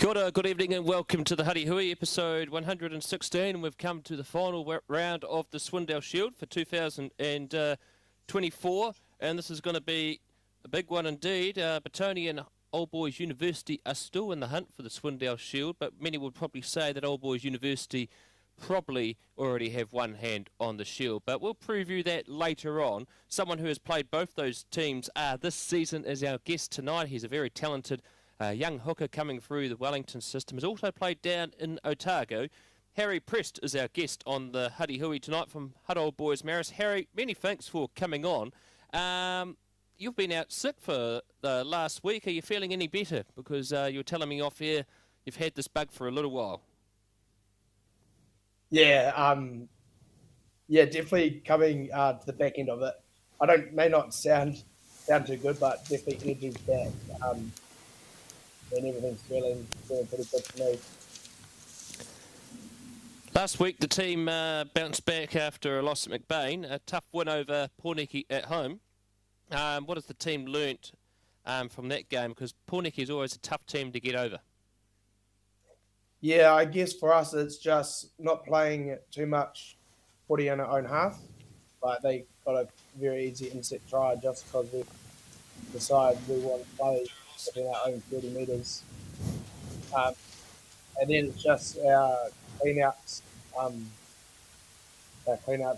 Kia ora, good evening and welcome to the Huddy Hui episode 116, and we've come to the final round of the Swindale Shield for 2024, and this is going to be a big one indeed. Batoni and Old Boys University are still in the hunt for the Swindale Shield, but many would probably say that Old Boys University probably already have one hand on the Shield, but we'll preview that later on. Someone who has played both those teams this season is our guest tonight. He's a very talented young hooker coming through the Wellington system. Has also played down in Otago. Harry Prest is our guest on the Huddy Hui tonight from Hutt Old Boys Marist. Harry, many thanks for coming on. You've been out sick for the last week. Are you feeling any better? Because you were telling me off here you've had this bug for a little while. Yeah, definitely coming to the back end of it. May not sound too good, but definitely energy's back. And everything's feeling pretty good for me. Last week, the team bounced back after a loss at McBain, a tough win over Pōneke at home. What has the team learnt from that game? Because Pōneke is always a tough team to get over. Yeah, I guess for us, it's just not playing too much footy in our own half. But they got a very easy inset try just because we decided we want to play within our own 30 metres. And then it's just our clean-outs. When our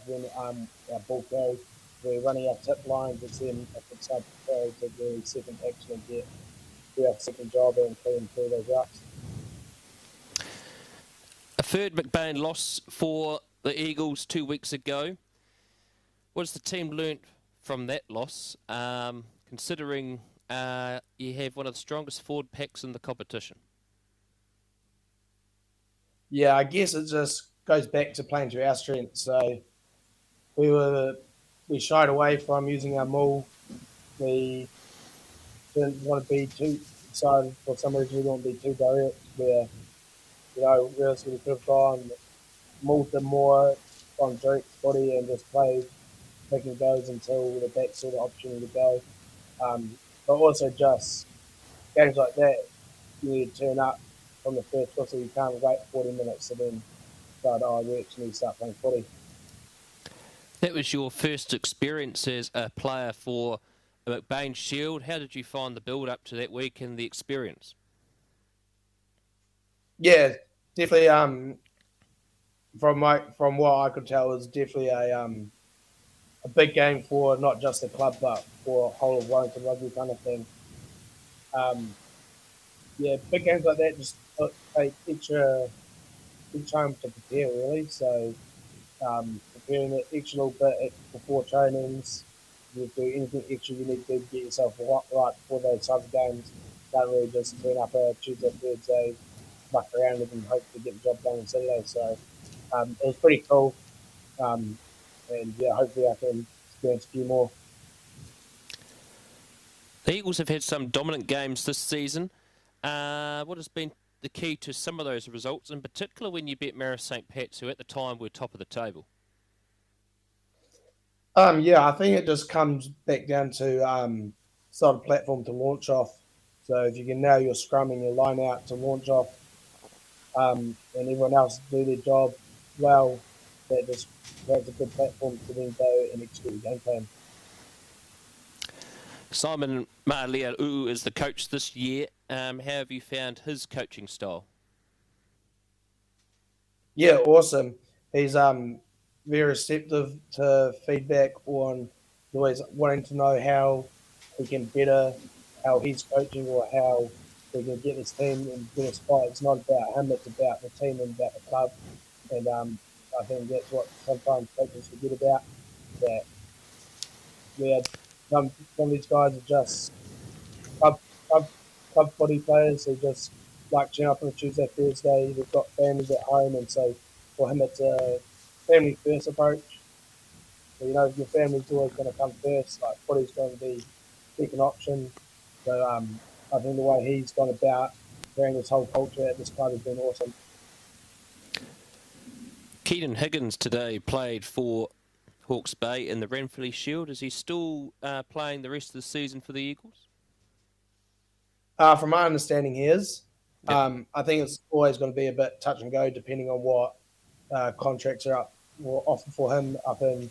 ball carry, we're running our tip lines. It's then a good side to carry to do second action and do our second job and clean through those routes. A third McBain loss for the Eagles 2 weeks ago. What has the team learnt from that loss, considering you have one of the strongest forward packs in the competition? Yeah, I guess it just goes back to playing to our strengths. So we shied away from using our maul. We didn't want to be too excited for some reason. We didn't want to be too direct. Where realistically we could have gone mauled them more on Drake's body and just played making goes until the back saw the opportunity to go. But also just games like that, you need to turn up from the first whistle. You can't wait 40 minutes and then decide, we actually need to start playing footy. That was your first experience as a player for the McBain Shield. How did you find the build-up to that week and the experience? Yeah, definitely. From what I could tell, it was definitely a big game for not just the club, but for whole of Wellington rugby kind of thing. Big games like that just take extra time to prepare, really. So preparing it extra little bit before trainings. You do anything extra you need to do to get yourself right before those types of games. Don't really just turn up a Tuesday, Thursday, muck around and hope to get the job done on Saturday. So it was pretty cool. And hopefully I can experience a few more. The Eagles have had some dominant games this season. What has been the key to some of those results, in particular when you beat Marist St. Pat's, who at the time were top of the table? I think it just comes back down to sort of platform to launch off. So if you can nail your scrum and your line out to launch off, and everyone else do their job well, that just creates a good platform to then go and execute the game plan. Simon Ma'alia'u is the coach this year. How have you found his coaching style? Yeah, awesome. He's very receptive to feedback on always wanting to know how he can better how he's coaching or how we can get this team in a better spot. It's not about him, it's about the team and about the club. And I think that's what sometimes coaches forget about, that some of these guys are just club footy players who just like turn up on a Tuesday, Thursday. They've got families at home, and so for him it's a family first approach. So, your family's always going to come first. Like footy's going to be second option. So I think the way he's gone about bringing this whole culture at this club has been awesome. Keaton Higgins today played for Hawke's Bay in the Renfrew Shield. Is he still playing the rest of the season for the Eagles? From my understanding, he is. Yep. I think it's always going to be a bit touch and go depending on what contracts are up or offer for him up in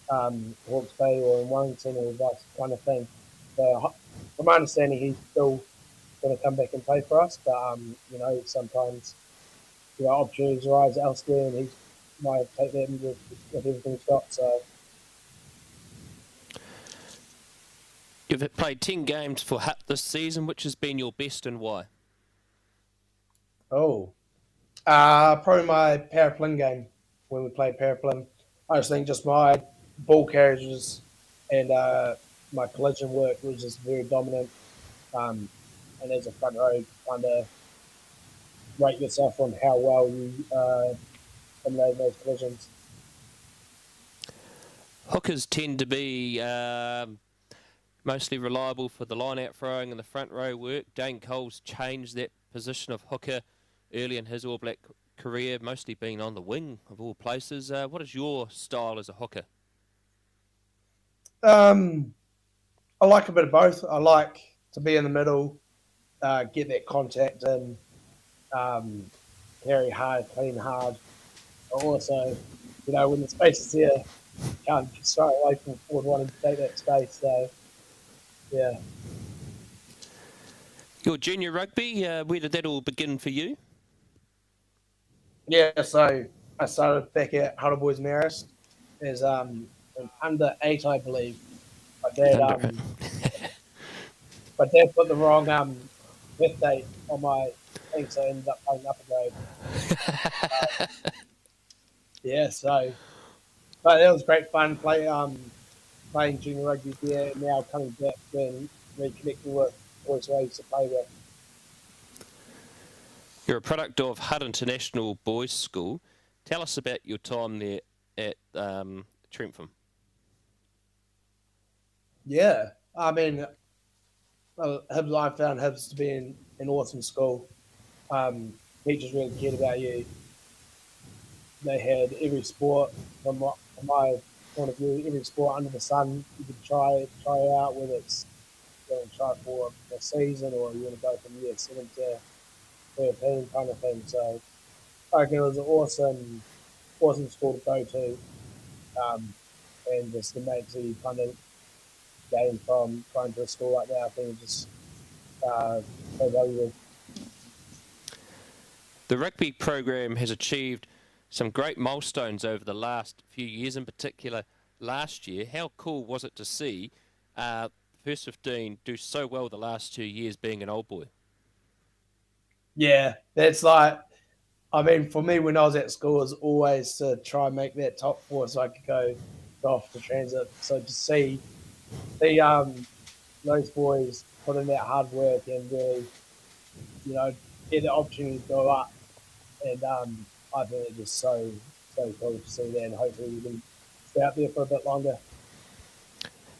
Hawke's Bay or in Wellington or that kind of thing. So, from my understanding, he's still going to come back and play for us, but sometimes opportunities arise elsewhere, and he might take them with everything he's got. So, You've played 10 games for Hutt this season. Which has been your best and why? probably my Paraplane game when we played Paraplane. I just think just my ball carriages and my collision work was just very dominant. And as a front row, kind of rate yourself on how well you eliminate those collisions. Hookers tend to be mostly reliable for the line-out throwing and the front row work. Dane Cole's changed that position of hooker early in his All Black career, mostly being on the wing of all places. What is your style as a hooker? I like a bit of both. I like to be in the middle, get that contact in, carry hard, clean hard. But also, when the space is there, you can't just straight away from forward wanting to take that space. So, yeah. Your junior rugby, where did that all begin for you? Yeah, so I started back at Huddy Boys Marist as an under 8, I believe. My dad put the wrong birth date on my thing, so I ended up playing upper grade. Yeah, so but it was great fun playing junior rugby there. And now coming back and reconnecting with boys who I used to play with. You're a product of Hutt International Boys School. Tell us about your time there at Trentham. Yeah, I mean, Hibs, I found Hibs to be an awesome school. Teachers really cared about you. They had every sport from my point of view, every sport under the sun you could try out, whether it's going to try for a season or you want to go from year 7 to 13 kind of thing. So I reckon it was an awesome school to go to, and just the mates that you kind of gain from going to a school like that, I think is just so valuable. The rugby program has achieved some great milestones over the last few years, in particular last year. How cool was it to see First 15 do so well the last 2 years being an old boy? Yeah, that's like, I mean, for me when I was at school, it was always to try and make that top 4 so I could go off to transit. So to see those boys put in that hard work and really, get the opportunity to go up, and I think it's just so cool to see that, and hopefully we can stay out there for a bit longer.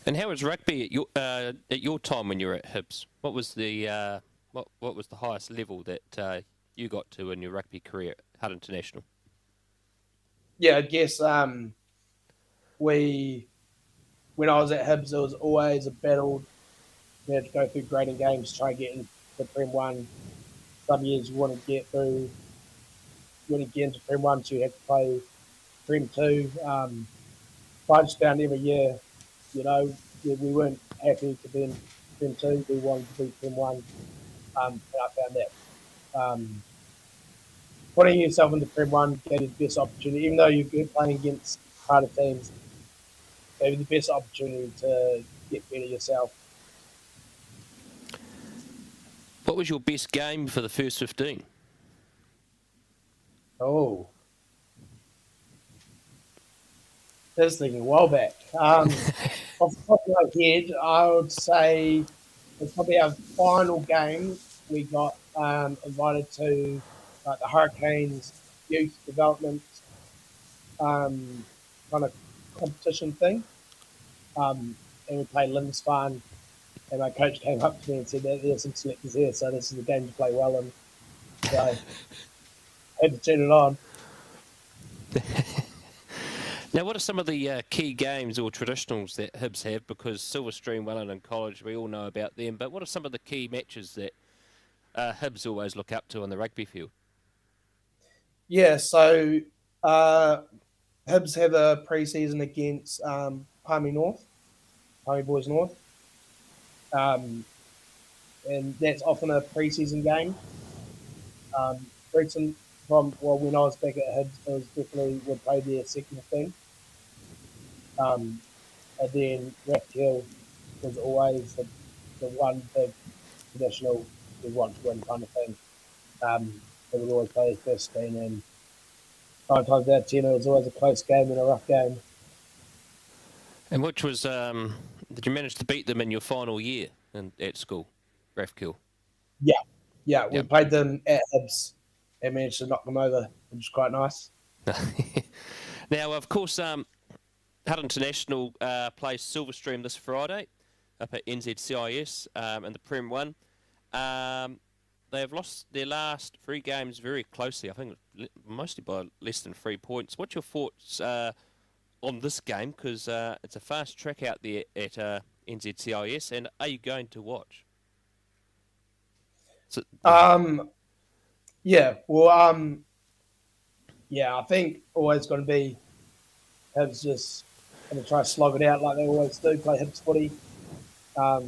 And how was rugby at your time when you were at Hibs? What was the what was the highest level that you got to in your rugby career at Hutt International? Yeah, I guess when I was at Hibs, it was always a battle. You had to go through grading games to try and get into Prem 1. Some years you want to get into Prem 1, so you had to play Prem 2. I just found every year, we weren't happy to be in Prem 2. We wanted to be Prem 1. And I found that putting yourself into Prem 1 gave you the best opportunity, even though you're playing against harder teams, gave you the best opportunity to get better yourself. What was your best game for the first 15? Oh, that's thinking a while back. Off the top of my head, I would say it's probably our final game. We got invited to the Hurricanes youth development kind of competition thing, and we played Lindisfarne. And my coach came up to me and said that there's some selectors here, so this is the game to play well in. So I had to turn it on. Now, what are some of the key games or traditionals that Hibs have? Because Silverstream, Wellington College, we all know about them. But what are some of the key matches that Hibs always look up to on the rugby field? Yeah, so Hibs have a pre-season against Palmy Boys North, um, and that's often a pre-season game. Recent from when I was back at Hibs, it was definitely would play their second thing, and then Raft Hill was always the one big traditional we want to win kind of thing. They would always play first team, and 9 times out of 10 it was always a close game and a rough game. And which was, did you manage to beat them in your final year at school, Rathkill? Yeah, we Yep. played them at Hibs and managed to knock them over, which was quite nice. Now, of course, Hutt International plays Silverstream this Friday up at NZCIS in the Prem 1. They have lost their last 3 games very closely, I think mostly by less than 3 points. What's your thoughts on this game? Because it's a fast track out there at NZCIS, and are you going to watch? So, yeah, I think always going to be Hibs just going to try to slog it out like they always do, play Hibs footy, try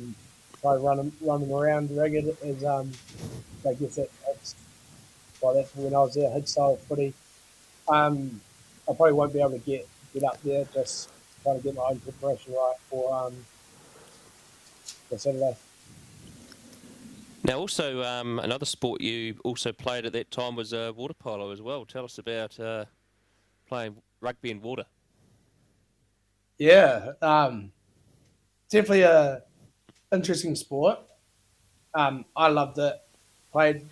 to run them around ragged as they get that Hibs. Well, that's when I was there, Hibs style footy. I probably won't be able to get up there, just trying to get my own preparation right for Saturday. Now, also, another sport you also played at that time was water polo as well. Tell us about playing rugby in water. Yeah, definitely a interesting sport. I loved it. Played.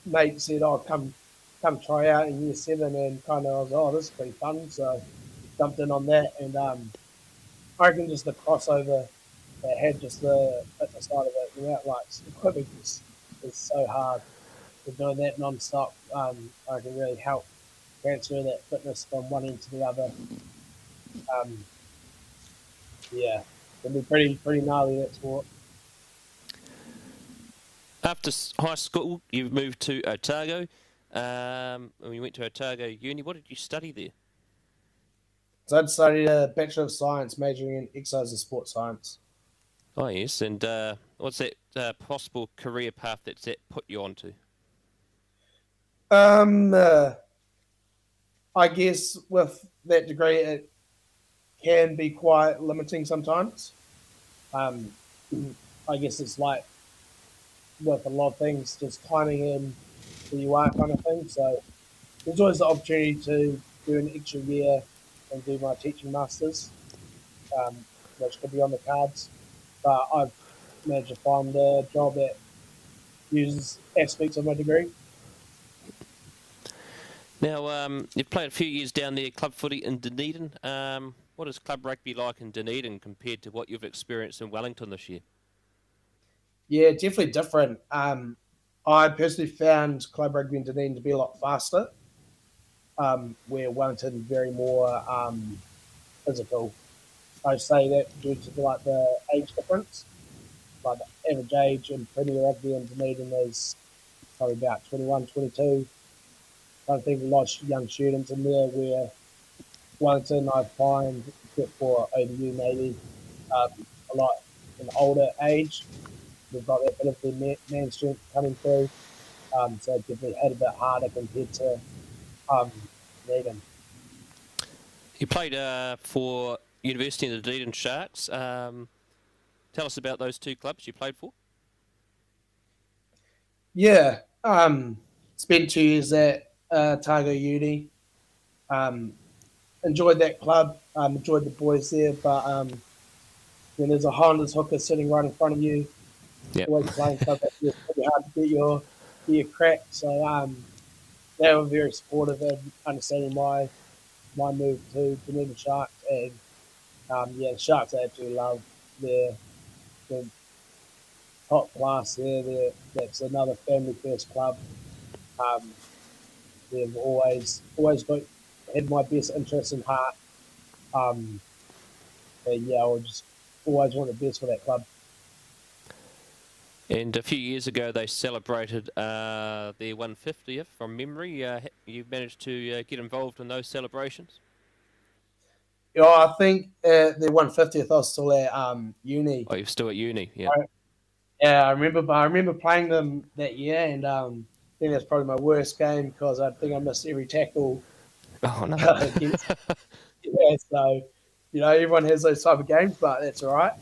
Mate said, "Oh, come try out in year 7," and kind of I was, "Oh, this is pretty fun." So jumped in on that, and I reckon just the crossover that had just at the start of it, like equipment is so hard. For doing that non-stop, I reckon really help transfer that fitness from one end to the other. Yeah, it'll be pretty gnarly, that sport. After high school, you moved to Otago. And you went to Otago Uni. What did you study there? So I'd studied a Bachelor of Science, majoring in exercise and sports science. Oh, yes. And what's that possible career path that's that put you onto? I guess with that degree, it can be quite limiting sometimes. I guess it's like with a lot of things, just timing in who you are kind of thing. So there's always the opportunity to do an extra year and do my teaching masters, which could be on the cards. But I've managed to find a job that uses aspects of my degree. Now, you've played a few years down there, club footy in Dunedin. What is club rugby like in Dunedin compared to what you've experienced in Wellington this year? Yeah, definitely different. I personally found club rugby in Dunedin to be a lot faster, where Wellington very more physical. I say that due to the age difference. Like the average age in Premier Rugby in Dunedin is probably about 21, 22. I think a lot of young students in there where Wellington I find, except for ODU maybe, a lot in older age. We've got that bit of the man strength coming through. So definitely hit a bit harder compared to Dunedin. You played for University of the Dunedin Sharks. Tell us about those 2 clubs you played for. Yeah, spent 2 years at Otago Uni. Enjoyed that club. Enjoyed the boys there, but when there's a Honda's hooker sitting right in front of you, Yep. always playing club, it's pretty hard to get your crack. So they were very supportive and understanding my move to Dunedin Sharks, and the Sharks I absolutely love. They're top class there. That's another family first club. They've always had my best interest in heart. And I would just always want the best for that club. And a few years ago, they celebrated their 150th from memory. You managed to get involved in those celebrations? Yeah, I think the 150th I was still at uni. Oh, you're still at uni, yeah. Yeah, I remember playing them that year, and I think that's probably my worst game because I think I missed every tackle Oh, no. against. Yeah, so everyone has those type of games, but that's all right.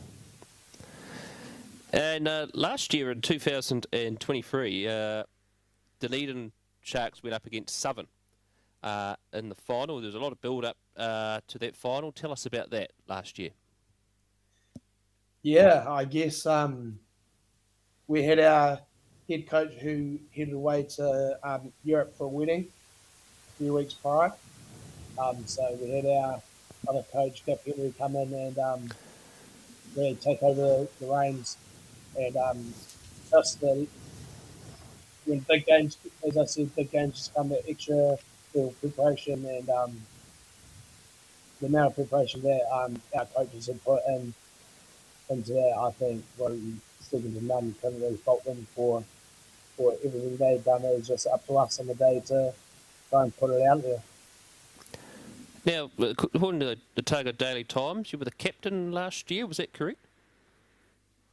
And last year in 2023, Dunedin Sharks went up against Southern in the final. There was a lot of build-up to that final. Tell us about that last year. Yeah, I guess we had our head coach who headed away to Europe for a wedding a few weeks prior. So we had our other coach, Gav Henry, come in and really take over the reins. And just when big games, as I said, big games just come with extra preparation and the amount of preparation that our coaches have put into that. I think, well, second to none, you couldn't really fault them for everything they've done. It was just up to us on the day to try and put it out there. Now, according to the Otago Daily Times, you were the captain last year. Was that correct?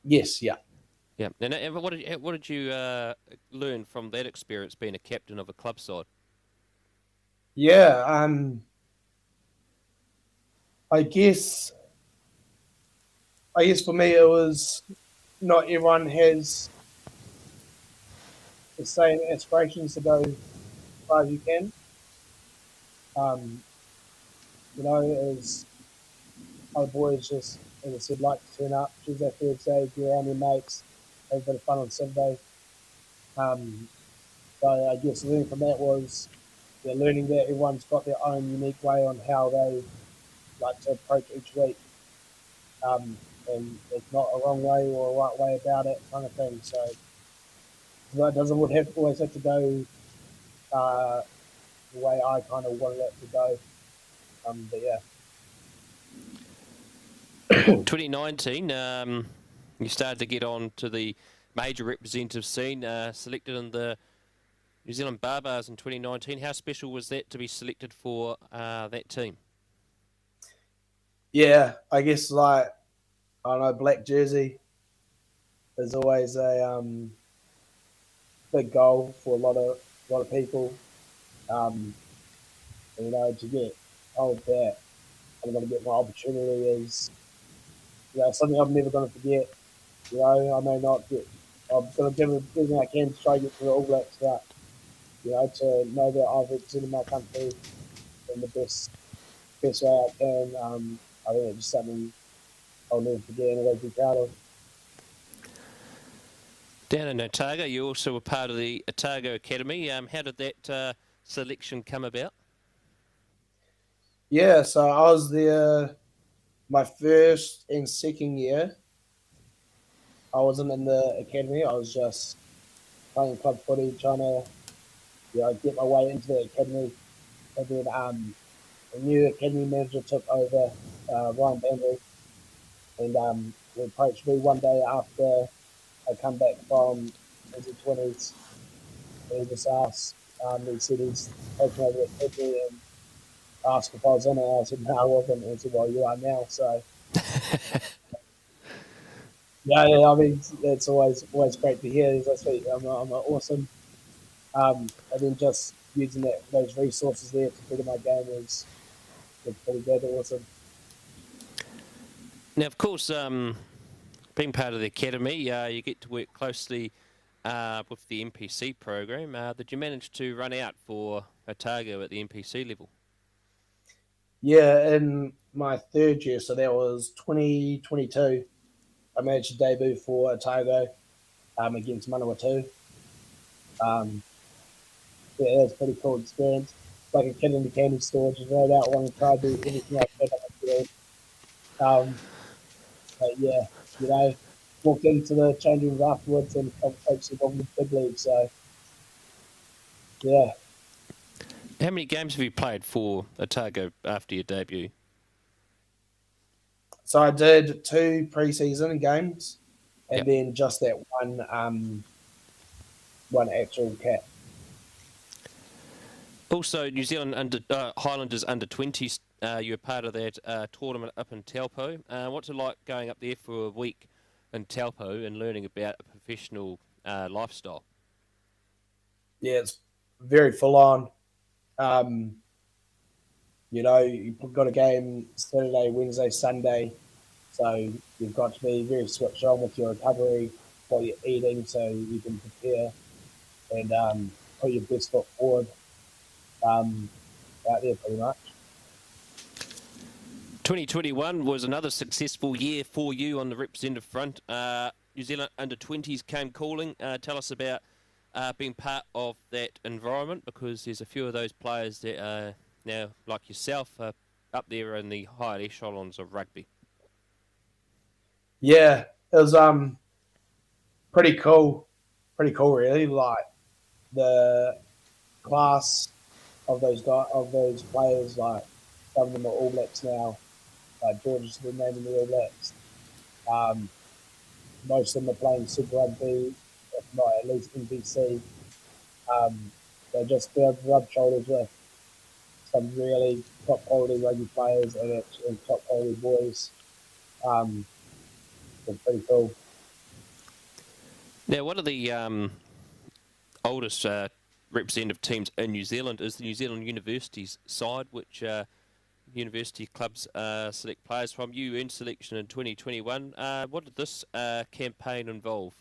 Yes, yeah. Yeah. And what did you learn from that experience being a captain of a club side? Yeah, I guess for me it was not everyone has the same aspirations to go as far as you can. Um, as other boys just, as I said, like to turn up Tuesday, Thursday, be around your mates, have a bit of fun on Saturday. So I guess learning from that was learning that everyone's got their own unique way on how they like to approach each week. And it's not a wrong way or a right way about it, kind of thing. So that doesn't always have to go the way I kind of wanted it to go. But yeah. 2019, you started to get on to the major representative scene, selected in the New Zealand Barbars in 2019. How special was that to be selected for that team? Yeah, I guess I don't know, black jersey is always a big goal for a lot of people. And, to get told that I'm going to get my opportunity is something I'm never going to forget. I may not get. I'm going to do everything I can to try to get to the All Blacks, but to know that I've represented my country in the best way I can, I think it's just something I'll never forget and always be proud of. Down in Otago, you also were part of the Otago Academy. How did that selection come about? Yeah, so I was there my first and second year. I wasn't in the academy. I was just playing club footy, trying to get my way into the academy. And then a new academy manager took over, Ryan Bandry, and he approached me one day after I come back from the 20s. And he just asked, he said he's taking over the academy and asked if I was in it. I said, no, I wasn't. And he said, well, you are now. So, yeah, I mean, it's always great to hear. As I say, I'm awesome. And then just using those resources there to better my game was pretty good, awesome. Now, of course, being part of the academy, you get to work closely with the NPC program. Did you manage to run out for Otago at the NPC level? Yeah, in my third year, so that was 2022, I managed to debut for Otago against Manawatu. Yeah, it was a pretty cool experience. Like a kid in the candy store, just rode out, wanting to try to do everything I could. But yeah, walked into the changing rooms afterwards and coached on the big league. So yeah. How many games have you played for Otago after your debut? So I did 2 pre-season games, and then just that one actual cap. Also, New Zealand Highlanders under 20s. You were part of that tournament up in Taupo. What's it like going up there for a week in Taupo and learning about a professional lifestyle? Yeah, it's very full on. You've got a game Saturday, Wednesday, Sunday, so you've got to be very switched on with your recovery, what you're eating, so you can prepare and put your best foot forward out there pretty much. 2021 was another successful year for you on the representative front. New Zealand under 20s came calling. Tell us about being part of that environment, because there's a few of those players that are now, like yourself, up there in the higher echelons of rugby. Yeah, it was pretty cool really. Like the class of those players, like some of them are All Blacks now. Like George's been named in the All Blacks. Most of them are playing Super Rugby, if not at least NPC. They just rub shoulders with some really top quality rugby players and top quality boys. It's pretty cool. Now, one of the oldest representative teams in New Zealand is the New Zealand Universities side, which university clubs select players from. You earned selection in 2021. What did this campaign involve?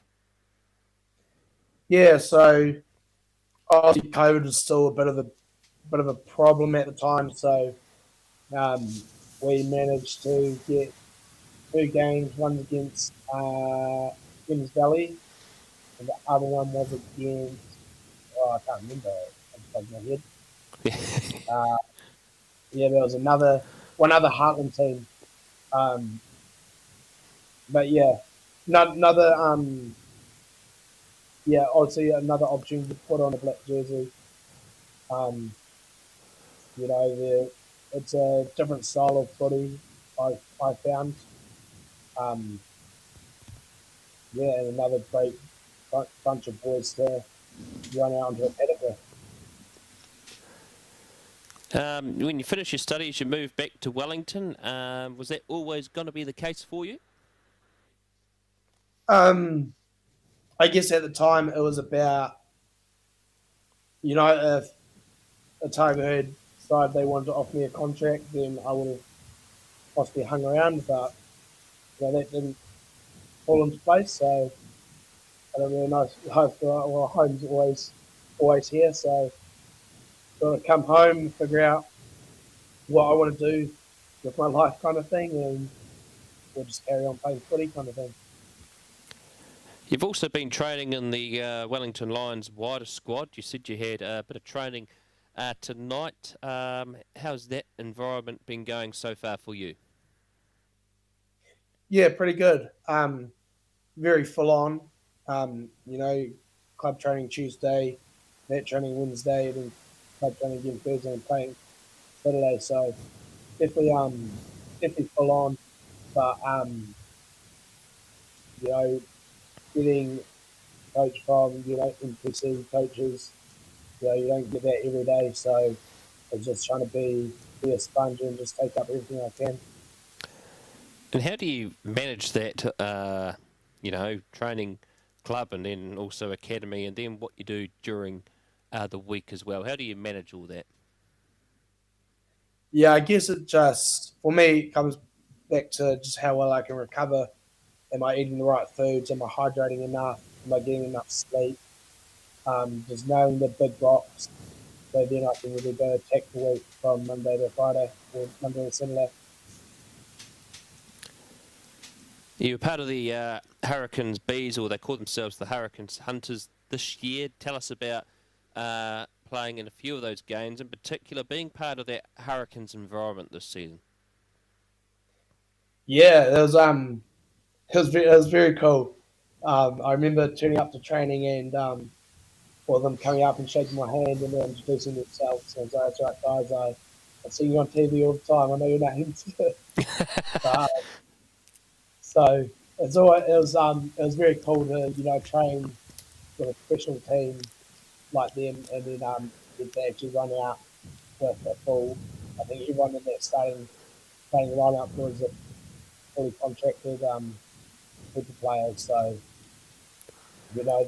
Yeah, so obviously COVID was still a bit of a problem at the time. So we managed to get 2 games, one against Kings Valley, and the other one was against, I can't remember off the top of my head. There was one other Heartland team. But yeah, another obviously another opportunity to put on a black jersey. It's a different style of footy I found. And another great bunch of boys to run out onto a paddock with. When you finished your studies, you moved back to Wellington. Was that always going to be the case for you? I guess at the time it was about, if a Tiger Head side they wanted to offer me a contract, then I would have possibly hung around, but that didn't fall into place. So I don't really know. Home's always here. So got to come home, figure out what I want to do with my life, kind of thing, and we'll just carry on playing footy, kind of thing. You've also been training in the Wellington Lions wider squad. You said you had a bit of training tonight. How's that environment been going so far for you? Yeah, pretty good. Very full on. Club training Tuesday, net training Wednesday, and then club training again Thursday and playing Saturday. So definitely full on. But getting coached from NPC coaches, you don't get that every day. So I'm just trying to be a sponge and just take up everything I can. And how do you manage that, training club and then also academy, and then what you do during the week as well? How do you manage all that? Yeah, I guess it just, for me, it comes back to just how well I can recover. Am I eating the right foods? Am I hydrating enough? Am I getting enough sleep? Just knowing the big blocks, so then I can really go attack the week from Monday to Friday or Monday to Saturday. You were part of the Hurricanes Bees, or they call themselves the Hurricanes Hunters this year. Tell us about playing in a few of those games, in particular being part of that Hurricanes environment this season. Yeah, it was very cool. I remember turning up to training and for them coming up and shaking my hand and then introducing themselves. So I was like, that's right, guys, I see you on TV all the time. I know your names. So it was very cool to train with a professional team like them, and then get to actually run out with a full. I think everyone in that starting playing lineup was a fully contracted with the players, so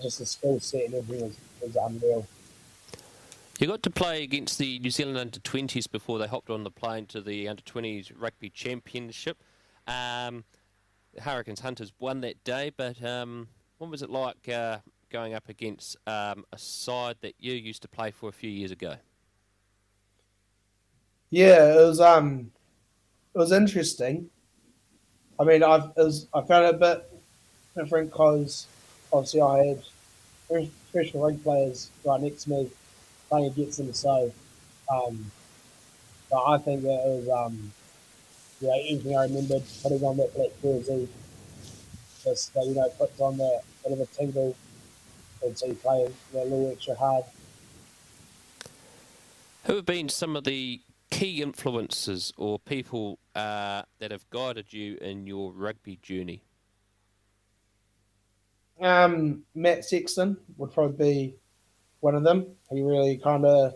just the skill set and everything was unreal. You got to play against the New Zealand under-20s before they hopped on the plane to the under-20s rugby championship. Hurricanes Hunters won that day, but what was it like going up against a side that you used to play for a few years ago? Yeah, it was interesting. I mean, I found it a bit different because obviously I had professional rugby players right next to me playing against them, so um, but I think that it was anything I remembered putting on that black jersey, just puts on that bit of a tingle, and so you play a little extra hard. Who have been some of the key influences or people that have guided you in your rugby journey? Matt Sexton would probably be one of them. He really kind of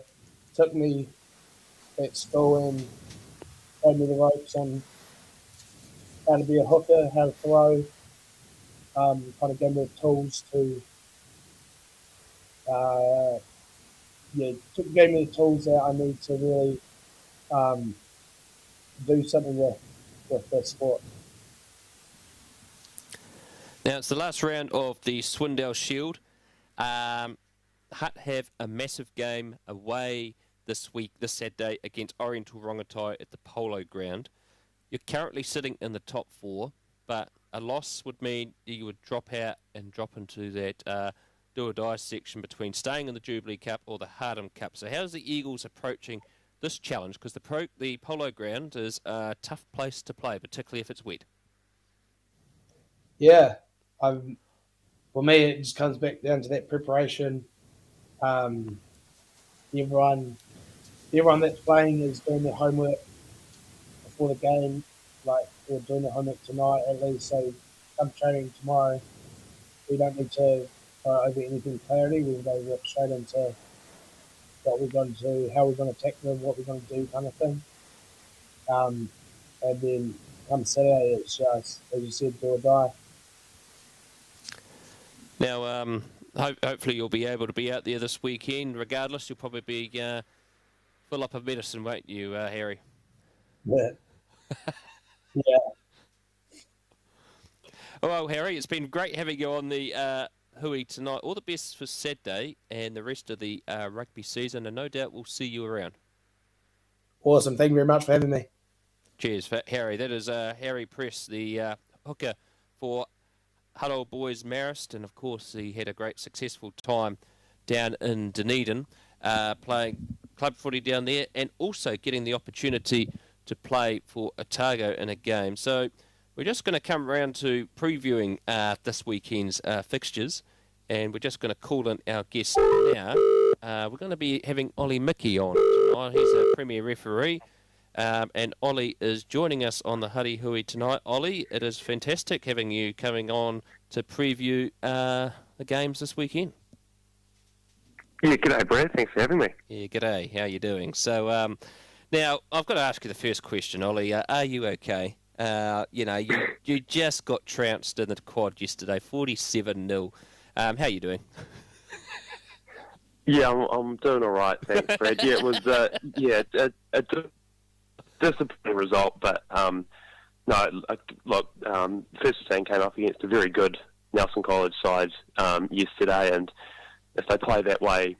took me at school and showed me the ropes on how to be a hooker, how to throw, kind of gave me the tools to, uh, gave me the tools that I need to really um, do something with the sport. Now, it's the last round of the Swindale Shield. Hutt have a massive game away this Saturday, against Oriental Rongotai at the Polo Ground. You're currently sitting in the top 4, but a loss would mean you would drop out and drop into that do-or-die section between staying in the Jubilee Cup or the Hardham Cup. So how's the Eagles approaching this challenge? Because the Polo Ground is a tough place to play, particularly if it's wet. Yeah. For me, it just comes back down to that preparation. Everyone that's playing is doing their homework before the game, like we're doing their homework tonight at least. So come training tomorrow, we don't need to over anything clarity. We'll go straight into what we're going to do, how we're going to attack them, what we're going to do, kind of thing. And then come Saturday, it's just, as you said, do or die. Now, hopefully you'll be able to be out there this weekend. Regardless, you'll probably be full up of medicine, won't you, Harry? Yeah. Yeah. Oh, well, Harry, it's been great having you on the Hui tonight. All the best for Saturday and the rest of the rugby season, and no doubt we'll see you around. Awesome. Thank you very much for having me. Cheers, Harry. That is Harry Press, the hooker for Huddy Boys Marist, and of course he had a great successful time down in Dunedin playing club footy down there, and also getting the opportunity to play for Otago in a game. So we're just going to come around to previewing this weekend's fixtures, and we're just going to call in our guest now. We're going to be having Ollie Mickey on tonight. He's a premier referee. And Ollie is joining us on the Huddy Hui tonight. Ollie, it is fantastic having you coming on to preview the games this weekend. Yeah, g'day, Brad. Thanks for having me. Yeah, g'day. How are you doing? So, now, I've got to ask you the first question, Ollie. Are you okay? You just got trounced in the quad yesterday, 47-0. How are you doing? Yeah, I'm doing all right, thanks, Brad. Yeah, it was a disappointing result, but first 15 came up against a very good Nelson College side yesterday, and if they play that way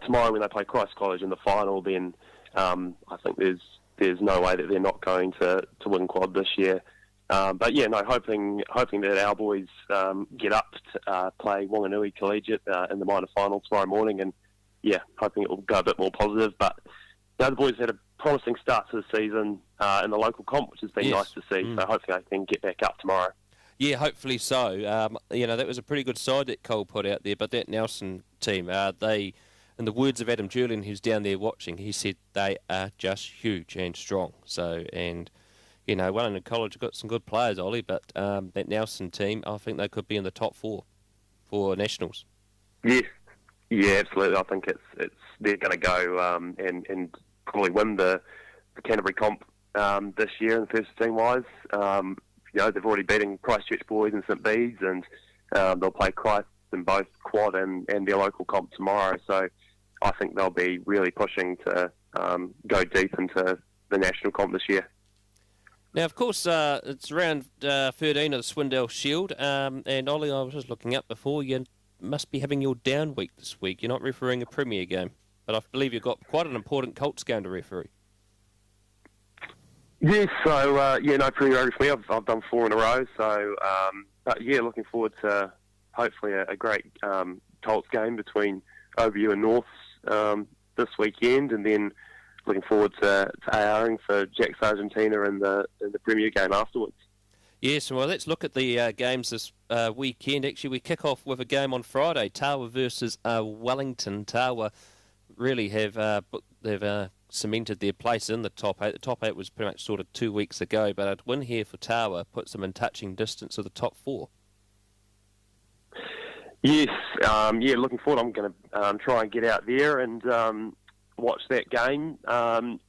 tomorrow when they play Christ College in the final, then I think there's no way that they're not going to win quad this year. But yeah, no, hoping that our boys get up to play Wanganui Collegiate in the minor final tomorrow morning, and yeah, hoping it will go a bit more positive. But the other boys had a promising start to the season in the local comp, which has been nice to see. So hopefully I can get back up tomorrow. Yeah, hopefully so. That was a pretty good side that Cole put out there, but that Nelson team, they, in the words of Adam Julian, who's down there watching, he said they are just huge and strong. So, and Wellington College have got some good players, Ollie, but that Nelson team, I think they could be in the top 4 for nationals. Yes, yeah, absolutely. I think it's they're going to go and probably win the Canterbury comp this year in the first team wise. They've already beaten Christchurch Boys and St Bede's, and they'll play Christ in both quad and their local comp tomorrow. So I think they'll be really pushing to go deep into the national comp this year. Now, of course, it's round 13 of the Swindell Shield, and Ollie, I was just looking up before, you must be having your down week this week. You're not refereeing a Premier game, but I believe you've got quite an important Colts game to referee. Yes, so, no Premier over for me. I've done 4 in a row, so, looking forward to hopefully a great Colts game between OBU and Norths this weekend, and then looking forward to ARing for Jack's Argentina in the Premier game afterwards. Yes, well, let's look at the games this weekend. Actually, we kick off with a game on Friday, Tawa versus Wellington. Tawa really have they've cemented their place in the top 8. The top 8 was pretty much sort of 2 weeks ago, but a win here for Tawa puts them in touching distance of the top 4. Yes, looking forward. I'm going to try and get out there and watch that game. Tawa,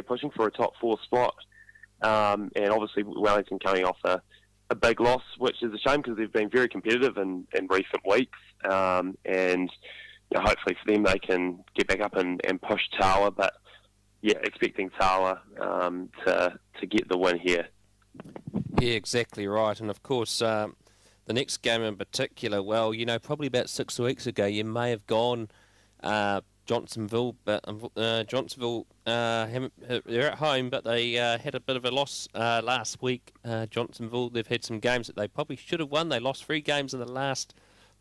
pushing for a top 4 spot. And obviously Wellington coming off a big loss, which is a shame because they've been very competitive in recent weeks. And hopefully for them they can get back up and push Tawa. But expecting Tawa to get the win here. Yeah, exactly right. And of course, the next game in particular, well, probably about 6 weeks ago, you may have gone Johnsonville, but Johnsonville, they're at home, but they had a bit of a loss last week. Johnsonville, they've had some games that they probably should have won. They lost 3 games in the last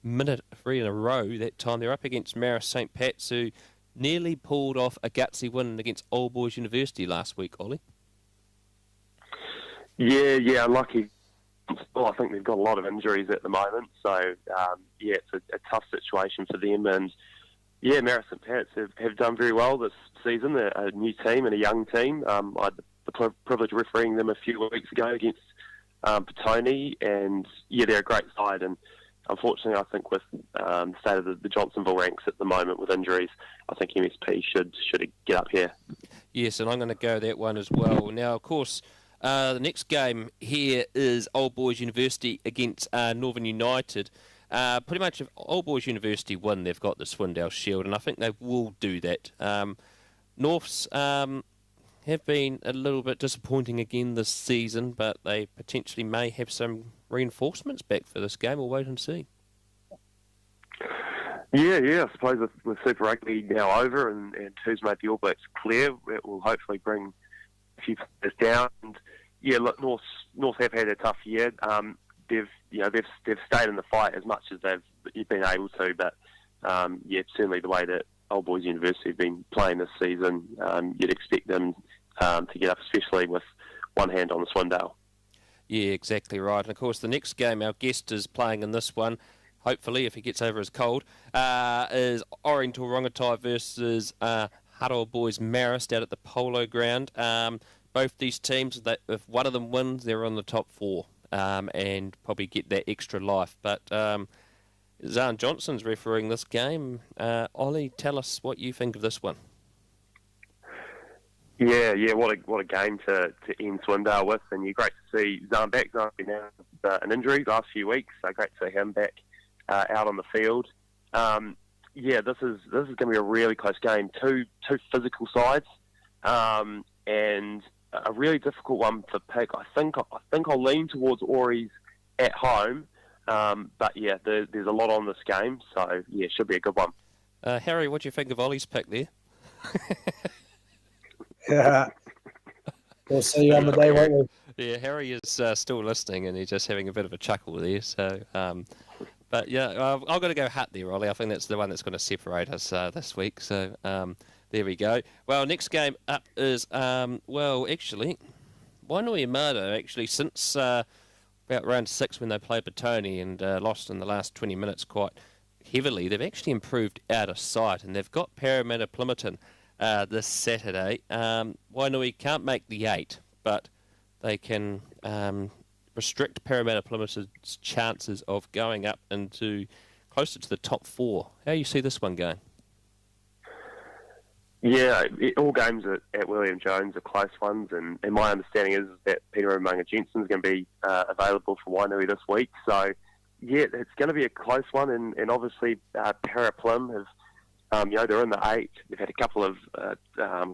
minute, 3 in a row that time. They're up against Marist St Pat's, who nearly pulled off a gutsy win against Old Boys University last week, Ollie. Yeah, unlucky. Well, I think they've got a lot of injuries at the moment, so it's a tough situation for them. And Marist St Pat's have done very well this season. They're a new team and a young team. I had the privilege of refereeing them a few weeks ago against Petone, and they're a great side. And unfortunately, I think with the state of the Johnsonville ranks at the moment with injuries, I think MSP should get up here. Yes, and I'm going to go that one as well. Now, of course, the next game here is Old Boys University against Northern United. Pretty much if Old Boys University win, they've got the Swindell Shield, and I think they will do that. Norths have been a little bit disappointing again this season, but they potentially may have some reinforcements back for this game. We'll wait and see. I suppose with Super Rugby now over and who's made the All Blacks clear, it will hopefully bring a few players down. And look, North have had a tough year. They've stayed in the fight as much as they've been able to, but certainly the way that Old Boys University have been playing this season, you'd expect them to get up, especially with one hand on the Swindell. Yeah, exactly right. And of course, the next game our guest is playing in this one, hopefully if he gets over his cold, is Orrington Rongotai versus Hutt Boys Marist out at the Polo Ground. Both these teams, if one of them wins, they're on the top 4. And probably get that extra life. But Zahn Johnson's refereeing this game. Ollie, tell us what you think of this one. What a game to end Swindell with, and you're great to see Zahn back. Zahn's been out an injury the last few weeks, so great to see him back out on the field. This is going to be a really close game. Two physical sides, and a really difficult one to pick. I think I'll lean towards Ori's at home, but there's a lot on this game, so it should be a good one. Harry, what do you think of Ollie's pick there? We'll see you on the day, won't we? Yeah, Harry is still listening, and he's just having a bit of a chuckle there. So, but I've got to go Hutt there, Ollie. I think that's the one that's going to separate us this week. So. There we go. Well, next game up is, actually, Wainuiomata, actually, since about round 6 when they played Petone and lost in the last 20 minutes quite heavily, they've actually improved out of sight, and they've got Parramatta Plimmerton this Saturday. Wainui can't make the 8, but they can restrict Parramatta Plymouth's chances of going up into closer to the top 4. How do you see this one going? Yeah, all games at William Jones are close ones, and my understanding is that Peter Umaga-Jensen is going to be available for Wainui this week. So, yeah, it's going to be a close one, and obviously Para Plym have, they're in the 8. They've had a couple of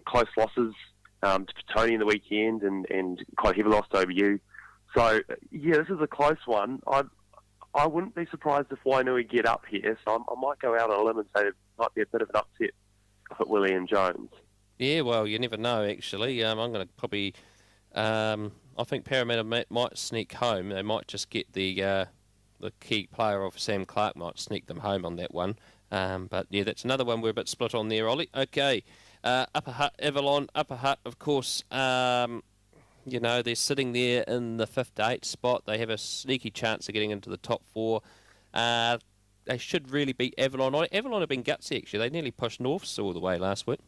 close losses to Tony in the weekend, and quite heavy loss to OBU. So, yeah, this is a close one. I wouldn't be surprised if Wainui get up here, so I might go out on a limb and say it might be a bit of an upset at William Jones. Yeah, well, you never know, actually. I'm going to probably... I think Parramatta might sneak home. They might just get the key player of Sam Clark might sneak them home on that one. But, yeah, that's another one we're a bit split on there, Ollie. Okay, Upper Hutt, Avalon. Upper Hutt, of course, they're sitting there in the 5th to 8th spot. They have a sneaky chance of getting into the top 4. They should really beat Avalon. Avalon have been gutsy, actually. They nearly pushed Norths all the way last week.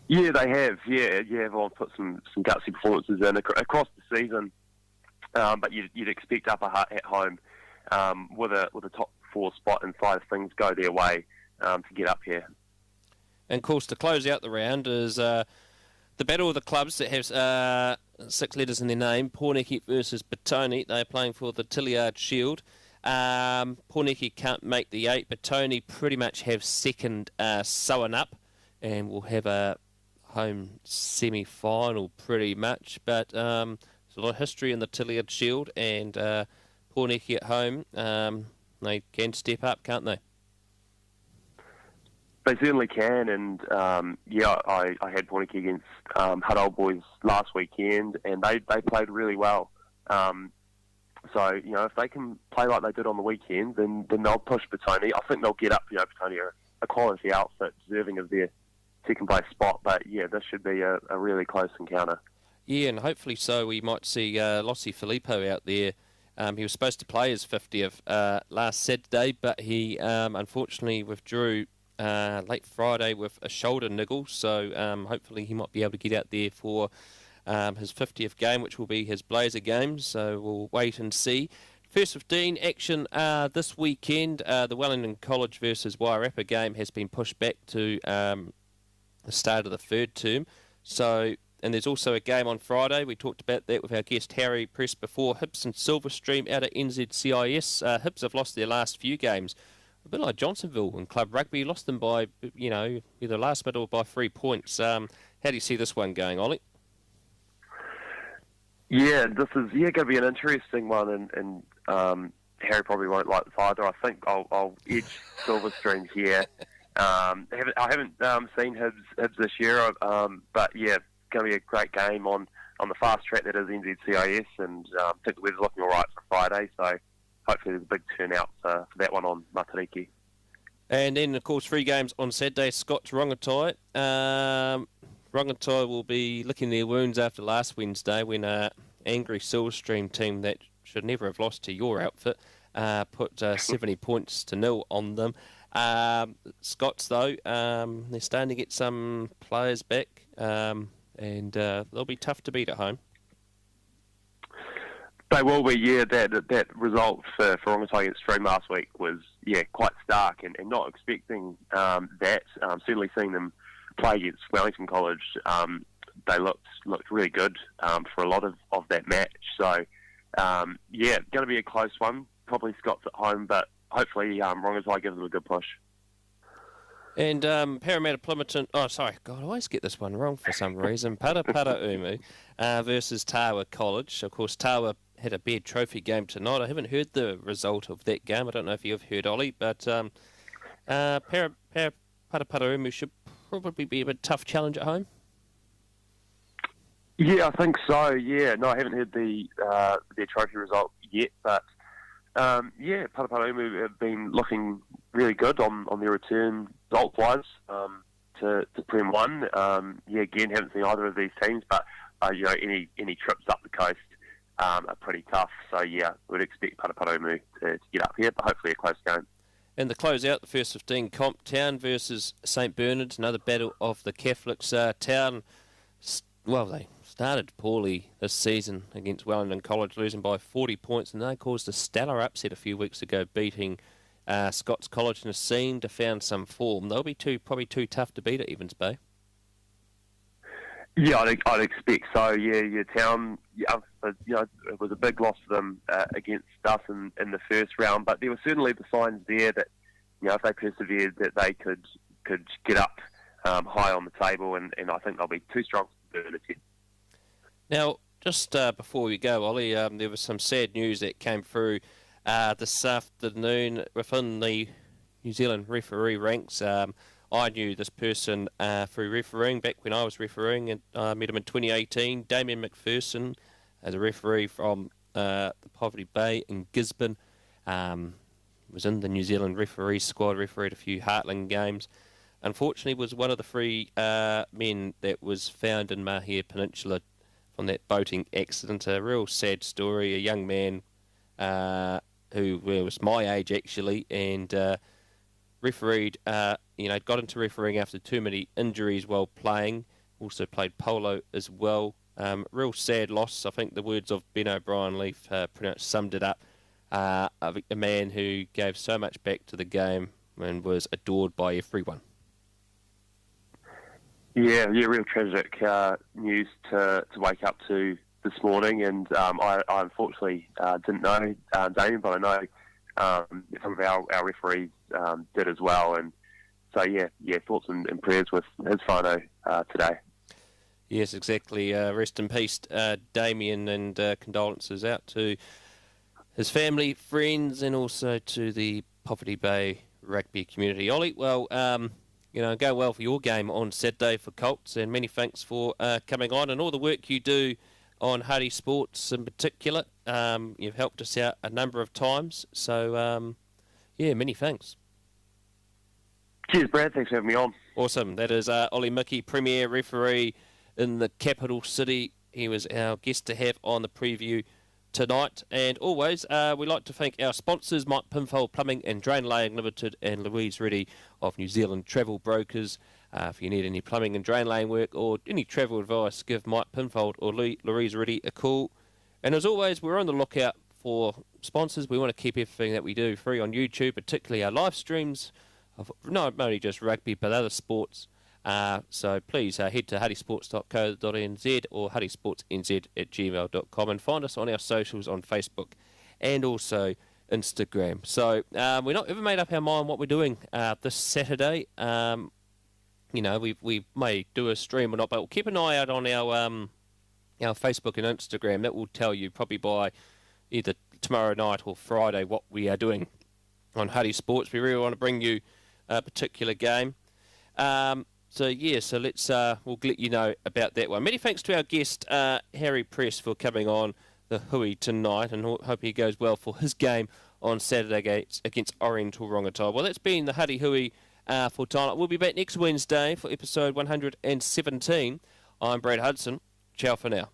Yeah, they have. Yeah, Avalon put some gutsy performances in across the season. But you'd expect Upper Hutt at home with a top 4 spot and 5 things go their way to get up here. And, of course, to close out the round is the battle of the clubs that have 6 letters in their name, Pōneke versus Petone. They're playing for the Tilliard Shield. Pōneke can't make the 8, but Tony pretty much have second sewn up, and we'll have a home semi-final pretty much. But there's a lot of history in the Tilliard Shield, and Pōneke at home, they can step up, can't they? They certainly can, and I had Pōneke against Hutt Old Boys last weekend, and they played really well. So, if they can play like they did on the weekend, then they'll push Petone. I think they'll get up. Petone are a quality outfit, deserving of their second place spot. But, yeah, this should be a really close encounter. Yeah, and hopefully so. We might see Lossi Filippo out there. He was supposed to play his 50th last Saturday, but he unfortunately withdrew late Friday with a shoulder niggle. So hopefully he might be able to get out there for his 50th game, which will be his Blazer game. So we'll wait and see. First 15 action this weekend. The Wellington College versus Wairarapa game has been pushed back to the start of the 3rd term. So, and there's also a game on Friday. We talked about that with our guest Harry Press before. Hibs and Silverstream out at NZCIS. Hibs have lost their last few games. A bit like Johnsonville in club rugby. Lost them by, either last bit or by 3 points. How do you see this one going, Ollie? Yeah, this is going to be an interesting one, and Harry probably won't like this either. I think I'll edge Silverstream here. I haven't seen Hibs this year, but yeah, it's going to be a great game on the fast track that is NZCIS, and I think the weather's looking all right for Friday, so hopefully there's a big turnout for that one on Matariki. And then, of course, 3 games on Saturday, Scots Rongotai. Rongotai will be licking their wounds after last Wednesday when an angry Silverstream team that should never have lost to your outfit put 70 points to 0 on them. Scots, though, they're starting to get some players back, and they'll be tough to beat at home. They will be, yeah. That result for Rongotai against Stream last week was, quite stark, and not expecting that. Certainly seeing them play against Wellington College, they looked really good for a lot of that match. So, going to be a close one. Probably Scots at home, but hopefully Rongotai gives them a good push. And Parramatta Plymouton... Oh, sorry. God, I always get this one wrong for some reason. Parapara versus Tawa College. Of course, Tawa had a bad trophy game tonight. I haven't heard the result of that game. I don't know if you've heard, Ollie, but Parapara should probably be a bit tough challenge at home. Yeah, I think so. Yeah, no, I haven't heard their trophy result yet, but Parapara have been looking really good on their return result-wise to Prem 1. Again, haven't seen either of these teams, but any trips up the coast are pretty tough. So we'd expect Parapara to get up here, but hopefully a close game. And the close out, the first 15, Comp Town versus St Bernard's, another battle of the Catholics. Town, they started poorly this season against Wellington College, losing by 40 points, and they caused a stellar upset a few weeks ago, beating Scots College, and seem to found some form. They'll be probably too tough to beat at Evans Bay. Yeah, I'd expect so. Yeah, Town. Yeah, it was a big loss for them against us in the first round, but there were certainly the signs there that if they persevered, that they could get up high on the table, and I think they'll be too strong for the team. Now, just before we go, Ollie, there was some sad news that came through this afternoon within the New Zealand referee ranks. I knew this person through refereeing back when I was refereeing, and I met him in 2018. Damien McPherson, as a referee from the Poverty Bay in Gisborne, was in the New Zealand referee squad, refereed a few Heartland games. Unfortunately, was one of the three men that was found in Mahia Peninsula from that boating accident. A real sad story. A young man who was my age actually, and refereed. Got into refereeing after too many injuries while playing. Also played polo as well. Real sad loss. I think the words of Ben O'Brien-Leaf pretty much summed it up. A man who gave so much back to the game and was adored by everyone. Yeah, real tragic news to wake up to this morning, and I unfortunately didn't know Damien, but I know some of our referees did as well, and so thoughts and prayers with his whānau today. Yes, exactly. Rest in peace, Damien, and condolences out to his family, friends, and also to the Poverty Bay rugby community. Ollie, well, go well for your game on Saturday for Colts, and many thanks for coming on and all the work you do on Huddy Sports in particular. You've helped us out a number of times, so many thanks. Cheers, Brad. Thanks for having me on. Awesome. That is Ollie Mickey, Premier Referee in the capital city. He was our guest to have on the preview tonight. And always, we'd like to thank our sponsors, Mike Pinfold Plumbing and Drain Laying Limited, and Louise Reddy of New Zealand Travel Brokers. If you need any plumbing and drain laying work or any travel advice, give Mike Pinfold or Louise Reddy a call. And as always, we're on the lookout for sponsors. We want to keep everything that we do free on YouTube, particularly our live streams of not only just rugby but other sports. So please head to huddysports.co.nz or huddysportsnz@gmail.com and find us on our socials on Facebook and also Instagram. So we're not ever made up our mind what we're doing this Saturday. We may do a stream or not, but we'll keep an eye out on our Facebook and Instagram. That will tell you probably by either tomorrow night or Friday what we are doing on Huddy Sports. We really want to bring you a particular game. So let's we'll let you know about that one. Many thanks to our guest Harry Press for coming on the Hui tonight, and hope he goes well for his game on Saturday against Oriental Rongotai. Well, that's been the Huddy Hui for tonight. We'll be back next Wednesday for episode 117. I'm Brad Hudson. Ciao for now.